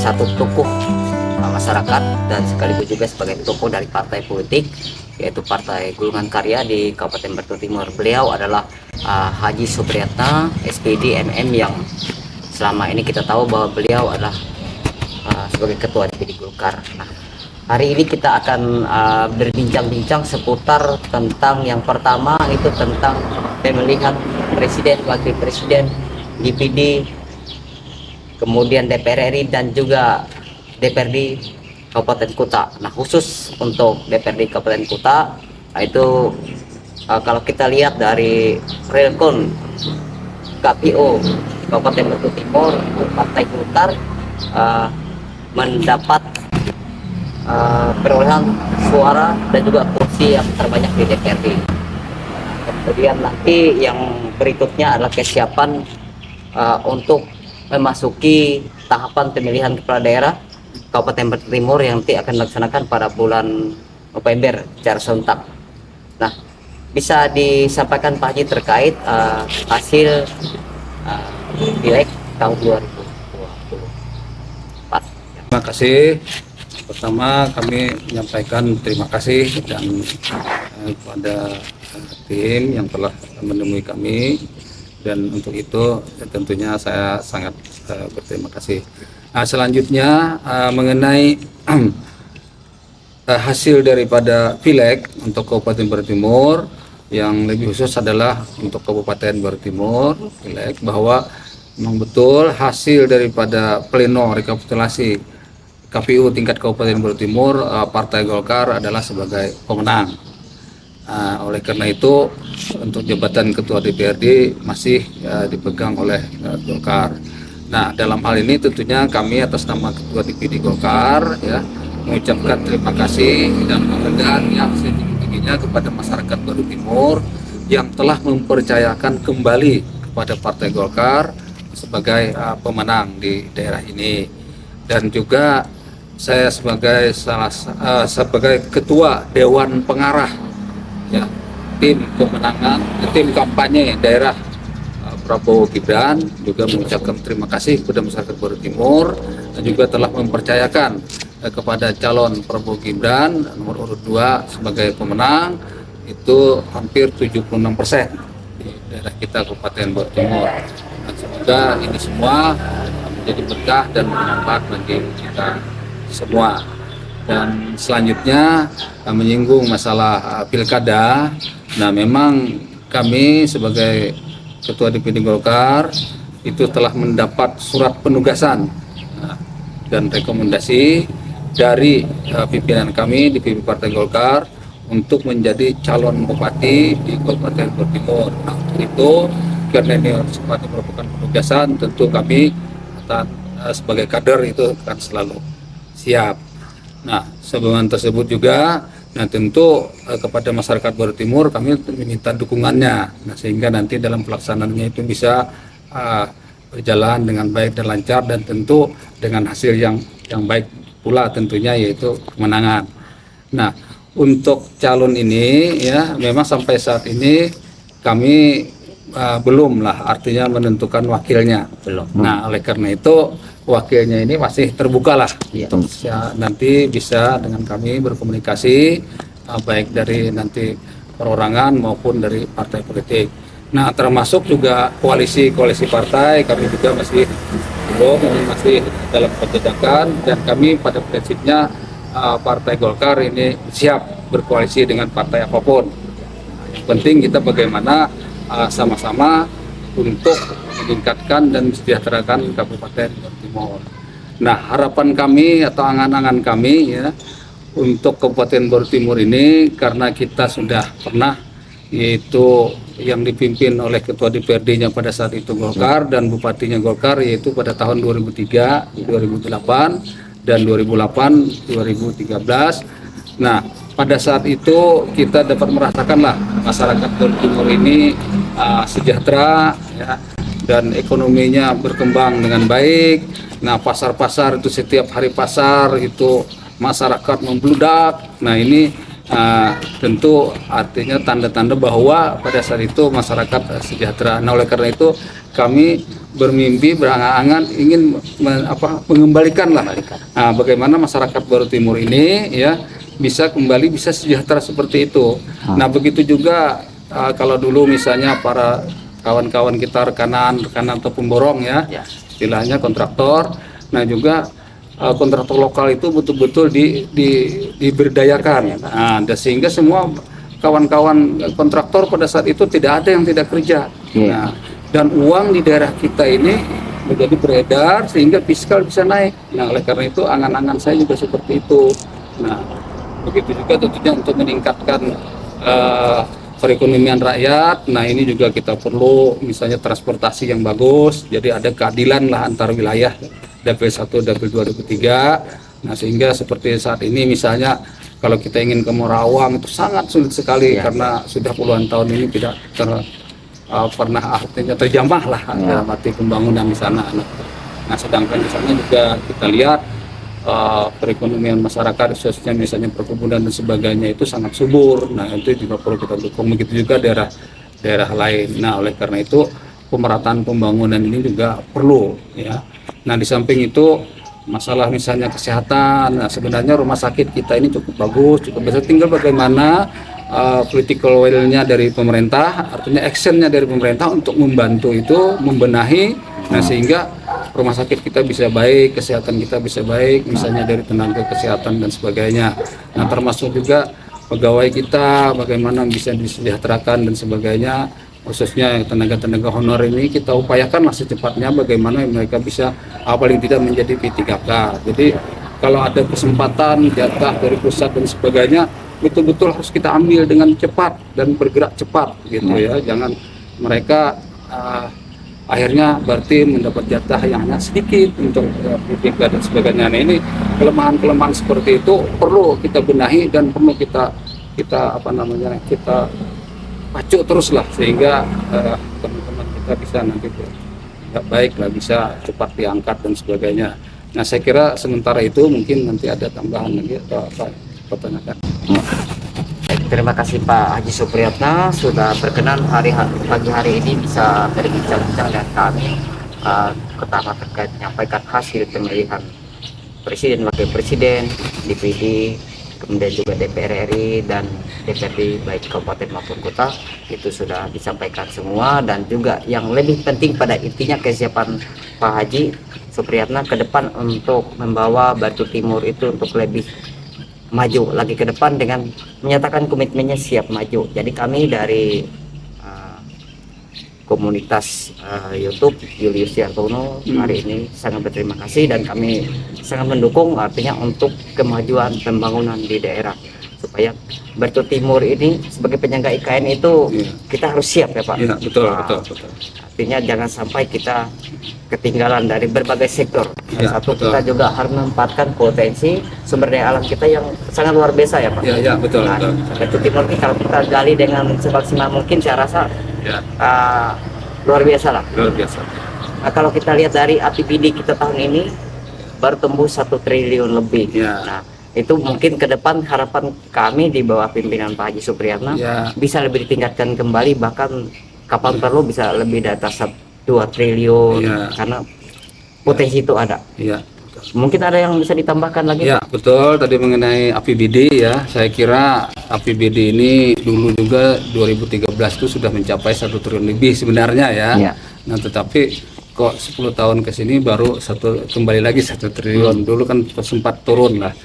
salah satu tokoh masyarakat dan sekaligus juga sebagai tokoh dari partai politik, yaitu Partai Golongan Karya di Kabupaten Batu Timur. Beliau adalah Haji Supriyatna SPD MM, yang selama ini kita tahu bahwa beliau adalah sebagai ketua DPD Golkar. Nah, hari ini kita akan berbincang-bincang seputar tentang yang pertama, itu tentang pemilihan presiden, wakil presiden, DPD, kemudian DPR RI dan juga DPRD Kabupaten Kuta. Nah, khusus untuk DPRD Kabupaten Kuta, itu kalau kita lihat dari Realkon KPO Kabupaten Batu Timur, Partai Golkar mendapat perolehan suara dan juga kursi yang terbanyak di DPRD. Kemudian nanti yang berikutnya adalah kesiapan untuk memasuki tahapan pemilihan kepala daerah Kabupaten Batu Timur yang nanti akan dilaksanakan pada bulan November secara serentak. Nah, bisa disampaikan Pak Haji terkait hasil pileg tahun 2024. Terima kasih. Pertama, kami menyampaikan terima kasih dan kepada tim yang telah menemui kami, dan untuk itu tentunya saya sangat berterima kasih. Nah, selanjutnya mengenai hasil daripada pileg untuk Kabupaten Batu Timur, yang lebih khusus adalah untuk Kabupaten Batu Timur pileg, bahwa memang betul hasil daripada pleno rekapitulasi KPU tingkat Kabupaten Batu Timur, Partai Golkar adalah sebagai pemenang. Oleh karena itu, untuk jabatan Ketua DPRD masih dipegang oleh Golkar. Nah, dalam hal ini tentunya kami atas nama Ketua DPD Golkar mengucapkan terima kasih dan penghargaan yang setinggi-tingginya kepada masyarakat Batu Timur yang telah mempercayakan kembali kepada Partai Golkar sebagai pemenang di daerah ini. Dan juga saya sebagai ketua Dewan Pengarah tim pemenangan, tim kampanye daerah Prabowo Gibran, juga mengucapkan terima kasih kepada masyarakat Batu Timur dan juga telah mempercayakan kepada calon Prabowo Gibran nomor urut 2 sebagai pemenang, itu hampir 76% di daerah kita Kabupaten Batu Timur. Dan semoga ini semua menjadi berkah dan bermanfaat bagi kita semua. Dan selanjutnya menyinggung masalah pilkada. Nah, memang kami sebagai Ketua DPD Golkar itu telah mendapat surat penugasan dan rekomendasi dari pimpinan kami di DPD Partai Golkar untuk menjadi calon bupati di Kabupaten Batu Timur. Nah, untuk itu, karena ini sempat merupakan penugasan, tentu kami sebagai kader itu akan selalu siap. Nah, sebelum tersebut juga, nah tentu kepada masyarakat Batu Timur kami meminta dukungannya, nah, sehingga nanti dalam pelaksanaannya itu bisa berjalan dengan baik dan lancar, dan tentu dengan hasil yang baik pula tentunya, yaitu kemenangan. Nah, untuk calon ini memang sampai saat ini kami belum artinya menentukan wakilnya. Belum. Nah, oleh karena itu wakilnya ini masih terbuka nanti bisa dengan kami berkomunikasi baik dari nanti perorangan maupun dari partai politik. Nah, termasuk juga koalisi partai kami juga masih belum, masih dalam penjajakan, dan kami pada prinsipnya Partai Golkar ini siap berkoalisi dengan partai apapun. Yang penting kita bagaimana sama-sama untuk meningkatkan dan mensejahterakan Kabupaten Batu Timur. Nah, harapan kami atau angan-angan kami untuk Kabupaten Batu Timur ini, karena kita sudah pernah, yaitu yang dipimpin oleh Ketua DPRD-nya pada saat itu Golkar dan Bupatinya Golkar, yaitu pada tahun 2003, 2008, dan 2008-2013. Nah, pada saat itu kita dapat merasakanlah masyarakat Batu Timur ini sejahtera dan ekonominya berkembang dengan baik. Nah, pasar-pasar itu setiap hari pasar itu masyarakat membludak. Nah, ini tentu artinya tanda-tanda bahwa pada saat itu masyarakat sejahtera. Nah, oleh karena itu kami bermimpi, berangan-angan ingin mengembalikan lah bagaimana masyarakat Baru Timur ini ya bisa kembali bisa sejahtera seperti itu. Nah, begitu juga kalau dulu misalnya para kawan-kawan kita rekanan atau pemborong ya, istilahnya kontraktor. Nah, juga kontraktor lokal itu betul-betul diberdayakan. Nah, sehingga semua kawan-kawan kontraktor pada saat itu tidak ada yang tidak kerja. Nah, dan uang di daerah kita ini menjadi beredar sehingga fiskal bisa naik. Nah, oleh karena itu angan-angan saya juga seperti itu. Nah, begitu juga tentunya untuk meningkatkan perekonomian rakyat. Nah, ini juga kita perlu misalnya transportasi yang bagus, jadi ada keadilan lah antar wilayah Dapil 1, Dapil 2, Dapil 3. Nah, sehingga seperti saat ini misalnya kalau kita ingin ke Morawang itu sangat sulit sekali karena sudah puluhan tahun ini tidak pernah artinya terjamah lah dalam arti pembangunan di sana. Nah, sedangkan di sana juga kita lihat perekonomian masyarakat khususnya misalnya perkebunan dan sebagainya itu sangat subur. Nah, itu juga perlu kita dukung, begitu juga daerah lain. Nah, oleh karena itu pemerataan pembangunan ini juga perlu ya. Nah, di samping itu masalah misalnya kesehatan, nah sebenarnya rumah sakit kita ini cukup bagus, cukup besar, tinggal bagaimana political will-nya dari pemerintah, artinya action-nya dari pemerintah untuk membantu itu, membenahi, nah sehingga rumah sakit kita bisa baik, kesehatan kita bisa baik, misalnya dari tenaga kesehatan dan sebagainya. Nah, termasuk juga pegawai kita, bagaimana bisa disejahterakan dan sebagainya, khususnya tenaga-tenaga honor ini kita upayakanlah secepatnya bagaimana mereka bisa paling tidak menjadi P3K. Jadi kalau ada kesempatan jatah dari pusat dan sebagainya, betul-betul harus kita ambil dengan cepat dan bergerak cepat gitu ya. Jangan mereka akhirnya berarti mendapat jatah yang hanya sedikit untuk P3K dan sebagainya. Nah, ini kelemahan-kelemahan seperti itu perlu kita benahi dan perlu kita pacu terus lah sehingga teman-teman kita bisa nanti baik lah, bisa cepat diangkat dan sebagainya. Nah, saya kira sementara itu mungkin nanti ada tambahan lagi atau apa pertanyaan. Terima kasih Pak Haji Supriyatna sudah berkenan pagi hari ini bisa berbincang-bincang dengan kami, pertama terkait menyampaikan hasil pemilihan Presiden, Wakil Presiden, DPD, kemudian juga DPR RI dan DPRD baik kabupaten maupun kota, itu sudah disampaikan semua. Dan juga yang lebih penting pada intinya kesiapan Pak Haji Supriyatna ke depan untuk membawa Batu Timur itu untuk lebih maju lagi ke depan dengan menyatakan komitmennya siap maju. Jadi kami dari komunitas YouTube Julius Yartono hari ini sangat berterima kasih dan kami sangat mendukung artinya untuk kemajuan pembangunan di daerah supaya Batu Timur ini sebagai penyangga IKN itu kita harus siap ya Pak. Iya, betul. Artinya jangan sampai kita ketinggalan dari berbagai sektor. Satu, betul. kita juga harus memanfaatkan potensi sumber daya alam kita yang sangat luar biasa ya Pak. Iya, betul. Batu Timur ini kalau kita gali dengan semaksimal mungkin saya rasa luar biasa lah. Luar biasa. Nah, kalau kita lihat dari APBD kita tahun ini baru tembus 1 triliun lebih. Nah, itu mungkin ke depan harapan kami di bawah pimpinan Pak Haji Supriyatna bisa lebih ditingkatkan kembali, bahkan kapan perlu bisa lebih di atas 2 triliun karena potensi itu ada. Mungkin ada yang bisa ditambahkan lagi? Ya, betul. Tadi mengenai APBD ya, saya kira APBD ini dulu juga 2013 itu sudah mencapai 1 triliun lebih sebenarnya ya. Nah, tetapi kok 10 tahun ke sini baru kembali lagi 1 triliun. Dulu kan sempat turun lah.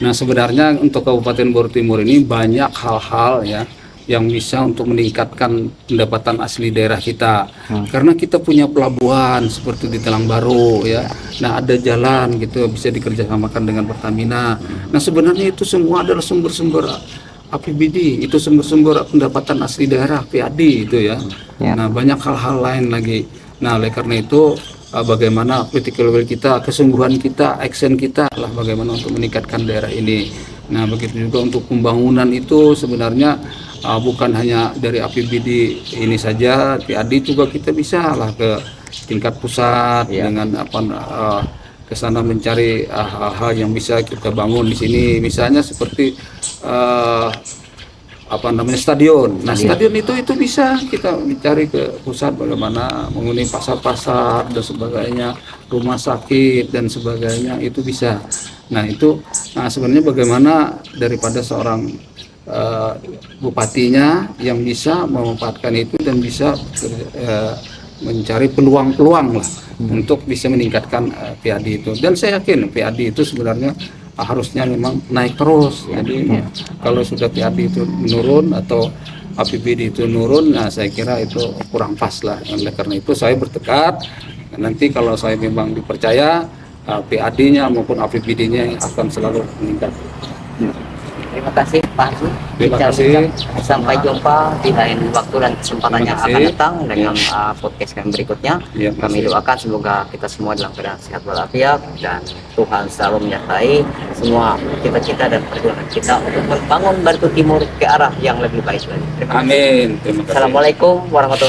Nah, sebenarnya untuk Kabupaten Baru Timur ini banyak hal-hal ya yang bisa untuk meningkatkan pendapatan asli daerah kita. Karena kita punya pelabuhan seperti di Telang Baru ya. Nah, ada jalan gitu bisa dikerjasamakan dengan Pertamina. Nah, sebenarnya itu semua adalah sumber-sumber APBD, itu sumber-sumber pendapatan asli daerah PAD itu ya. Nah, banyak hal-hal lain lagi. Nah, oleh karena itu bagaimana political will kita, kesungguhan kita, action kita lah bagaimana untuk meningkatkan daerah ini. Nah, begitu juga untuk pembangunan itu sebenarnya bukan hanya dari APBD ini saja, PAD juga kita bisa lah ke tingkat pusat dengan ke sana mencari hal-hal yang bisa kita bangun di sini, misalnya seperti stadion. Nah, stadion itu bisa kita mencari ke pusat, bagaimana menghuni pasar-pasar dan sebagainya, rumah sakit dan sebagainya, itu bisa. Nah, sebenarnya bagaimana daripada seorang bupatinya yang bisa memanfaatkan itu dan bisa mencari peluang-peluang lah untuk bisa meningkatkan PAD itu. Dan saya yakin PAD itu sebenarnya harusnya memang naik terus. Jadi kalau sudah PAD itu menurun atau APBD itu menurun, nah saya kira itu kurang pas lah. Oleh karena itu saya bertekad nanti kalau saya memang dipercaya, PAD-nya maupun APBD-nya akan selalu meningkat. Terima kasih Pak Haji. Terima kasih. Sampai jumpa di lain waktu dan kesempatan yang akan datang dengan podcast kami berikutnya. Ya, kami doakan semoga kita semua dalam keadaan sehat walafiat dan Tuhan selalu menyertai semua cita-cita dan perjuangan kita untuk membangun Batu Timur ke arah yang lebih baik lagi. Terima kasih. Amin. Terima kasih. Assalamualaikum warahmatullahi wabarakatuh.